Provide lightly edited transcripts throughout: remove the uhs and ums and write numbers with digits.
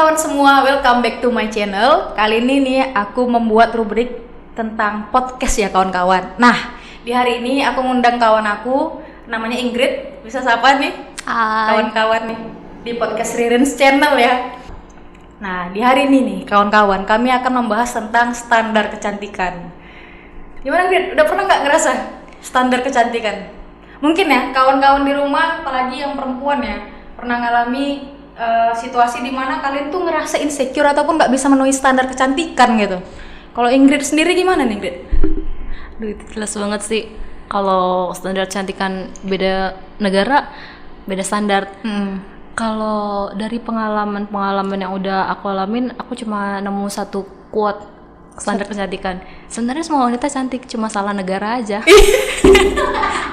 kawan-kawan semua, welcome back to my channel. Kali ini nih aku membuat rubrik tentang podcast ya kawan-kawan. Nah, di hari ini aku ngundang kawan aku, namanya Ingrid. Bisa sapa nih? Hai. Kawan-kawan nih di podcast Ririn's channel ya. Nah, di hari ini nih kawan-kawan, kami akan membahas tentang standar kecantikan. Gimana Ingrid? Udah pernah nggak ngerasa standar kecantikan? Mungkin ya kawan-kawan di rumah, apalagi yang perempuan ya, pernah ngalami situasi di mana kalian tuh ngerasa insecure ataupun nggak bisa memenuhi standar kecantikan gitu. Kalau Ingrid sendiri gimana nih Ingrid? Duh, itu jelas banget sih. Kalau standar kecantikan beda negara, beda standar. Kalau dari pengalaman yang udah aku alamin, aku cuma nemu satu quote standar kecantikan. Sebenarnya semua wanita cantik, cuma salah negara aja.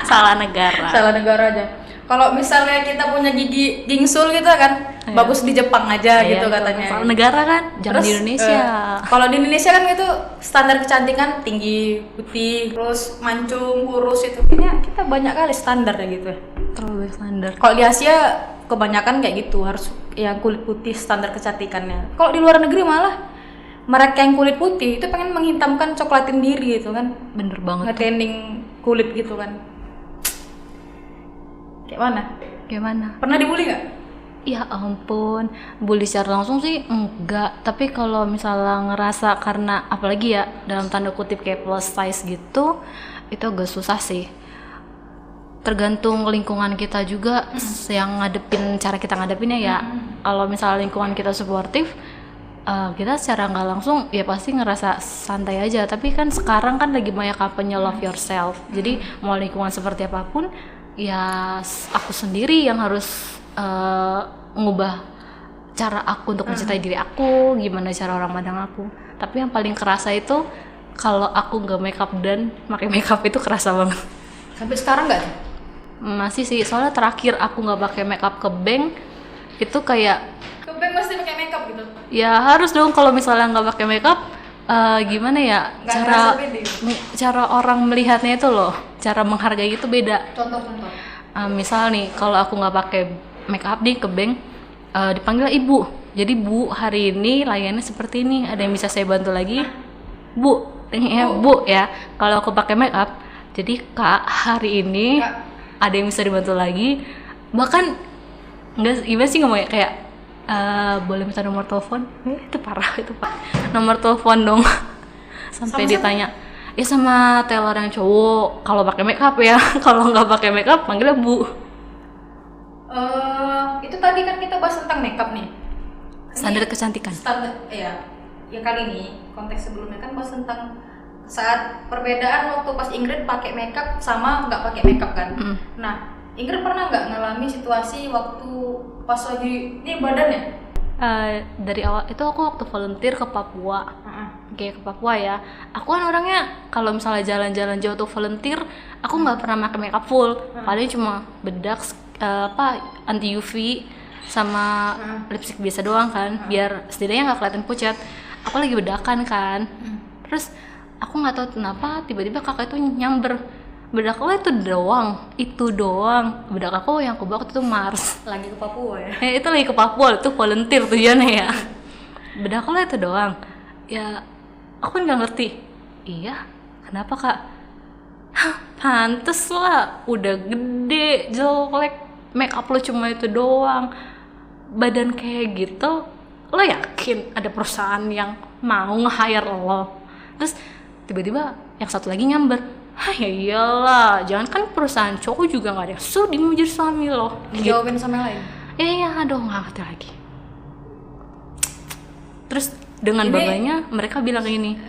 Salah negara aja. Kalau misalnya kita punya gigi gingsul gitu kan, bagus di Jepang aja gitu katanya. Salah negara kan, jangan di Indonesia. Kalau di Indonesia kan gitu standar kecantikan tinggi, putih, terus mancung, kurus itu. Kayaknya kita banyak kali standarnya gitu. Terlalu standar. Kalau di Asia kebanyakan kayak gitu, harus yang kulit putih standar kecantikannya. Kalau di luar negeri malah mereka yang kulit putih itu pengen menghitamkan coklatin diri gitu kan. Bener banget. Nge-training kulit gitu kan. Kayak mana? Pernah dibully nggak? Ya ampun, bully secara langsung sih enggak. Tapi kalau misalnya ngerasa karena apalagi ya dalam tanda kutip kayak plus size gitu, itu agak susah sih. Tergantung lingkungan kita juga yang ngadepin, cara kita ngadepinnya ya. Kalau misalnya lingkungan kita suportif, kita secara nggak langsung ya pasti ngerasa santai aja. Tapi kan sekarang kan lagi banyak kampanye love yourself. Jadi mau lingkungan seperti apapun, ya aku sendiri yang harus ngubah cara aku untuk mencintai diri aku, gimana cara orang pandang aku. Tapi yang paling kerasa itu kalau aku nggak makeup dan pakai makeup itu kerasa banget. Sampai sekarang nggak? Masih sih, soalnya terakhir aku nggak pakai makeup ke bank itu kayak Ke bank mesti pakai makeup gitu? ya harus dong. Kalau misalnya nggak pakai makeup gimana ya, cara orang melihatnya itu loh, cara menghargai itu beda. Contoh. Misal nih kalau aku nggak pakai makeup nih ke bank, dipanggil ibu. Jadi bu, hari ini layannya seperti ini, ada yang bisa saya bantu lagi? Bu, bu ya. Kalau aku pakai makeup, jadi kak hari ini ada yang bisa dibantu lagi. Bahkan nggak, gimana sih ngomongnya kayak boleh minta nomor telepon? Itu parah. Nomor telepon dong. Sampai ditanya ya sama teller yang cowok kalau pakai makeup ya. Kalau nggak pakai makeup panggilnya bu. Itu tadi kan kita bahas tentang makeup nih. Standar kecantikan. Ya kali ini konteks sebelumnya kan bahas tentang saat perbedaan waktu pas Ingrid pakai makeup sama nggak pakai makeup kan. Nah, Ingrid pernah nggak ngalami situasi waktu pas lagi ini badannya? Dari awal itu aku waktu volunteer ke Papua. Kayak ke Papua ya. Aku kan orangnya kalau misalnya jalan-jalan jauh tuh volunteer, aku nggak pernah pakai makeup full. Paling cuma bedak anti UV sama lipstick biasa doang kan, biar setidaknya nggak kelihatan pucat. Aku lagi bedakan kan. Terus aku nggak tahu kenapa tiba-tiba kakak itu nyamber. Bedak lo itu doang. Bedak aku yang aku bawa itu Mars. Lagi ke Papua ya? Itu lagi ke Papua, itu volunteer tujuannya ya. Bedak lo itu doang. Ya, aku kan nggak ngerti. Iya, kenapa kak? Hah, pantes lah, udah gede, jelek, make up lo cuma itu doang. Badan kayak gitu, lo yakin ada perusahaan yang mau nge-hire lo? Terus tiba-tiba yang satu lagi nyamber. Ya iyalah, jangan kan perusahaan cowok juga nggak ada yang sudi mau jadi suami lo. Dijawabin sama yang lain? Iya, aduh nggak ngerti lagi. Terus dengan bangganya mereka bilang ini,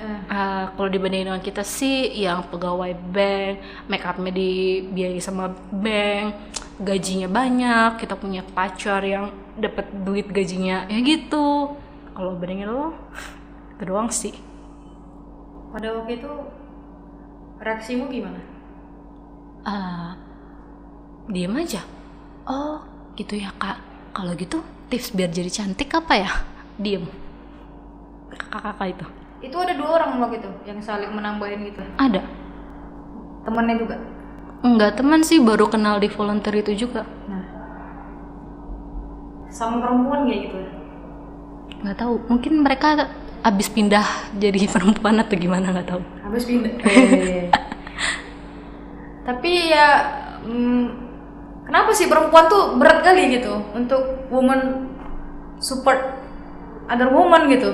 kalau dibandingin dengan kita sih yang pegawai bank, make upnya dibiayai sama bank, gajinya banyak, kita punya pacar yang dapat duit gajinya ya gitu. Kalau bandingin lo, itu doang sih. Pada waktu itu reaksimu gimana? Diem aja. Oh gitu ya kak, kalau gitu tips biar jadi cantik apa ya? Diem. Kakak-kakak itu ada 2 orang waktu itu yang saling menambahin gitu? Ada. Temannya juga? Enggak teman sih, baru kenal di volunteer itu juga. Nah, sama perempuan kayak gitu ya? Nggak tahu, mungkin mereka abis pindah jadi perempuan atau gimana, nggak tahu. Habis pindah. Tapi ya kenapa sih perempuan tuh berat kali gitu untuk woman support other woman gitu?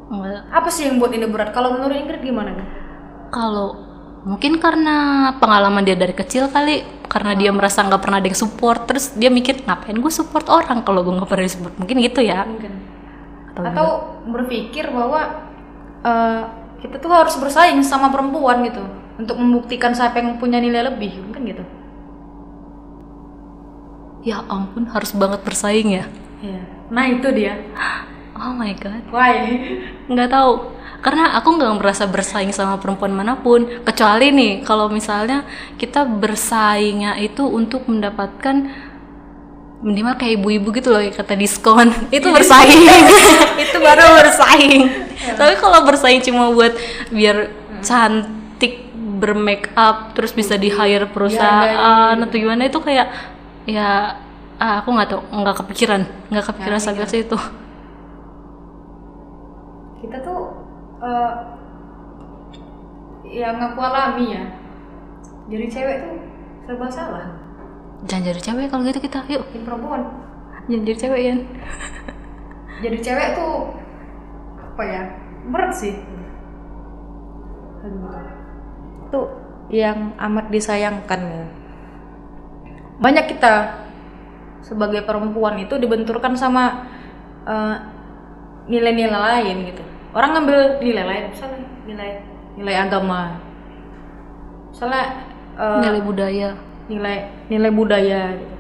Nggak. Apa sih yang buat ini berat? Kalau menurut Ingrid gimana nih? Kalau mungkin karena pengalaman dia dari kecil kali, karena dia merasa nggak pernah ada yang support, terus dia mikir ngapain gue support orang kalau gue nggak pernah di support, mungkin gitu ya. Mungkin. Atau berpikir bahwa kita tuh harus bersaing sama perempuan gitu untuk membuktikan siapa yang punya nilai lebih, mungkin gitu. Ya ampun, harus banget bersaing ya. Iya. Nah itu dia. Oh my god. Why? Nggak tahu, karena aku nggak merasa bersaing sama perempuan manapun, kecuali nih kalau misalnya kita bersaingnya itu untuk mendapatkan minimal kayak ibu-ibu gitu loh, kata diskon itu bersaing. Itu baru bersaing. Tapi kalau bersaing cuma buat biar cantik, bermake up, terus bisa di hire perusahaan atau gimana, itu kayak ya aku nggak tahu, nggak kepikiran sampai ke situ. Kita tuh yang aku alami ya, jadi cewek tuh serba salah. Jangan jadi cewek kalau gitu, kita yuk Jadi perempuan. jangan jadi cewek ya. Jadi cewek tuh apa ya, berat sih. Itu yang amat disayangkan ya. Banyak kita sebagai perempuan itu dibenturkan sama nilai-nilai lain gitu. Orang ngambil nilai lain, misalnya nilai agama, misalnya Nilai budaya. nilai budaya gitu.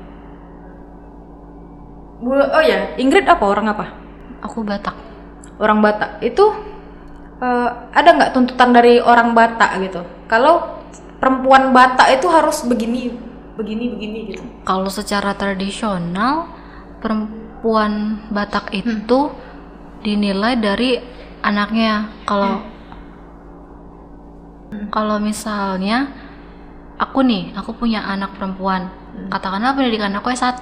Oh ya, Ingrid apa, orang apa? Aku Batak. Orang Batak itu ada nggak tuntutan dari orang Batak gitu? Kalau perempuan Batak itu harus begini gitu. Kalau secara tradisional perempuan Batak itu dinilai dari anaknya. Kalau misalnya aku punya anak perempuan, katakanlah pendidikan aku S1.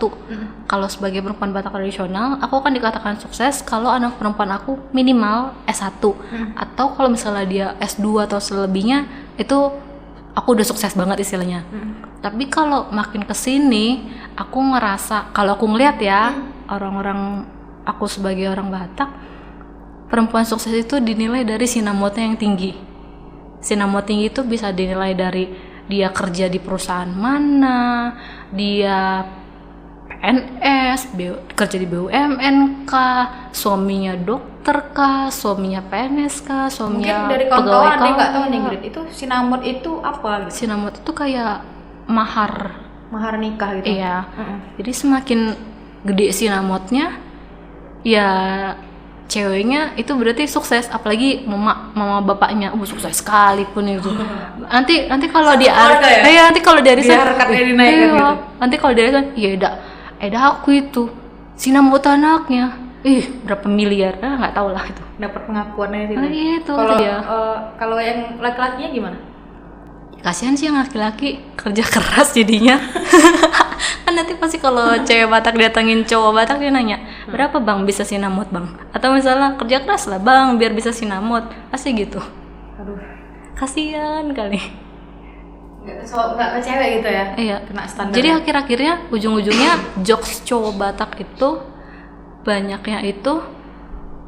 Kalau sebagai perempuan Batak tradisional, aku akan dikatakan sukses kalau anak perempuan aku minimal S1. Atau kalau misalnya dia S2 atau selebihnya, itu aku udah sukses banget istilahnya. Tapi kalau makin kesini, aku ngerasa, kalau aku ngeliat ya, orang-orang, aku sebagai orang Batak, perempuan sukses itu dinilai dari sinamotnya yang tinggi. Sinamot tinggi itu bisa dinilai dari dia kerja di perusahaan mana, dia PNS, kerja di BUMN kah, suaminya dokter kah, suaminya PNS kah, suaminya mungkin dari kawan-kawan dia nggak tahu nih Ingrid, itu sinamot itu apa gitu? Sinamot itu kayak mahar nikah gitu. Iya. Jadi semakin gede sinamotnya, ya ceweknya itu berarti sukses, apalagi mama bapaknya sukses sekalipun itu. Nanti kalau dia nanti kalau dari sana dinaikkan gitu. Nanti kalau dari sana ya aku itu sinamot anaknya berapa miliar, nggak tahu lah itu. Dapat pengakuannya sih. Itu kalau dia. Kalau yang laki-lakinya gimana? Kasihan sih yang laki-laki kerja keras jadinya. Kan nanti pasti kalau cewek Batak datangin cowok Batak, dia nanya, berapa bang bisa sinamot bang? Atau misalnya kerja keras lah bang biar bisa sinamot, pasti gitu. Aduh, kasihan kali. Nggak ke cewek gitu ya? Iya. Kena standar. Jadi akhir-akhirnya ujung-ujungnya jokes cowok Batak itu banyaknya itu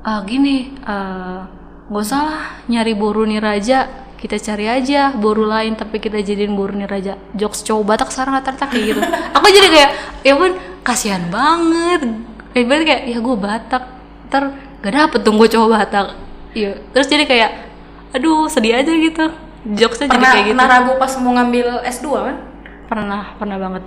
nggak usah lah nyari boru niraja, kita cari aja boru lain tapi kita jadiin boru niraja. Jokes cowok Batak sekarang rata-rata kayak gitu. Aku jadi kayak ya pun kasihan banget. Berarti kayak ya gue Batak, ntar gak dapet tuh gue cowok Batak. Iya. Terus jadi kayak aduh sedih aja gitu. Jokesnya jadi kayak gitu. Pernah ragu pas mau ngambil S2 kan? Pernah banget.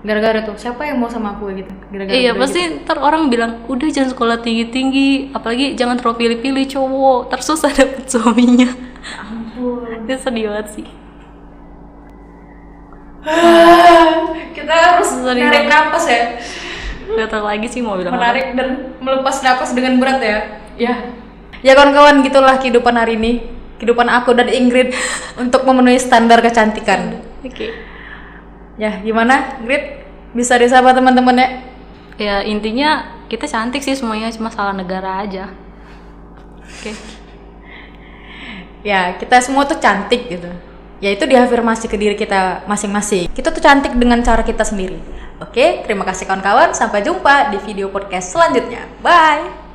Gara-gara tuh siapa yang mau sama aku gitu? Gara-gara iya pasti gitu. Ntar orang bilang udah jangan sekolah tinggi-tinggi, apalagi jangan terlalu pilih-pilih cowok, tersusah dapet suaminya. Ampun. Itu sedih banget sih. Kita harus menarik napas ya. Gak tau lagi sih mau bilang menarik apa. Dan melepas napas dengan berat ya. Ya kawan-kawan, gitulah kehidupan hari ini. Kehidupan aku dan Ingrid untuk memenuhi standar kecantikan. Oke. Ya, gimana Ingrid? Bisa disapa teman-temannya? Ya intinya kita cantik sih semuanya, cuma salah negara aja. Oke. Ya, kita semua tuh cantik gitu. Ya itu diafirmasi ke diri kita masing-masing. Kita tuh cantik dengan cara kita sendiri. Oke, terima kasih kawan-kawan. Sampai jumpa di video podcast selanjutnya. Bye.